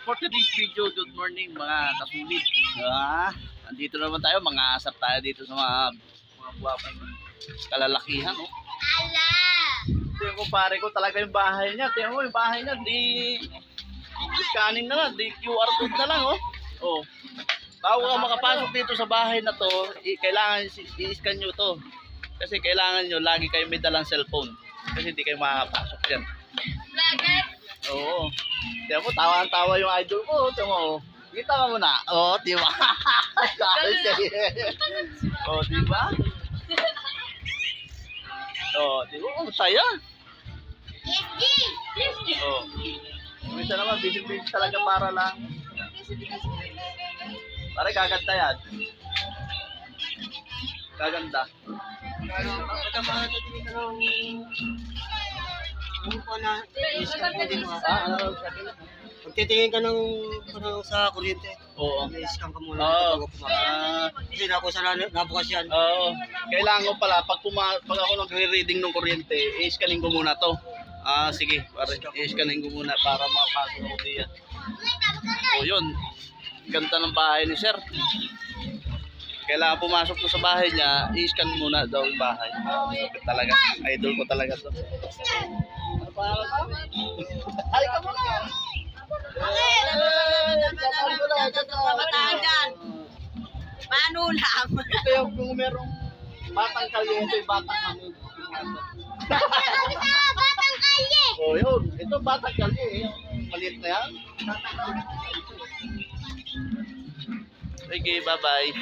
for today's video, good morning mga kasulit. Nandito naman tayo, mga asap tayo dito sa mga buwapang kalalakihan. Oh. Ala! Ito yung kumpare ko, talaga yung bahay niya. Tingnan mo yung bahay niya, di scanning na lang, di QR code na lang. Oh. Bago ka makapasok dito sa bahay na to, kailangan i-scan nyo to. Kasi kailangan nyo, lagi kayo may dalang cellphone. Kasi hindi kayo makakapasok dyan. Vlogger? Oo. Tiyan mo, tawa-tawa yung idol ko. Tiyan mo, kita ka muna. Oo, di ba? Oo, di ba? Oo, di ba? Ang saya. PSG! Oo. Minsan naman, busy-busy talaga para lang. Pare, gaganda yan. Gaganda. Magtitingin ka ng sa kuryente. Oo. I-scan ka muna Oo. bago pumasok. Kasi nabukas yan. Oo. Kailangan ko pala, pag ako nagre-reading ng kuryente, i-scanning ko muna to. Sige. Pare, i-scanning ko muna para makapasok ako diyan. O, yun. Ganda ng bahay ni sir. Kailangan pumasok ko sa bahay niya, i-scan muna daw yung bahay. Sakit talaga. Idol ko talaga to. Ano pa? Ay, ka muna! Manulam! Ito yung kung merong batang kalye, ito yung batang hamon. Kami sa Batang Kalye! O yun, ito batang kalye. Yung maliit na yan. Okay, bye-bye.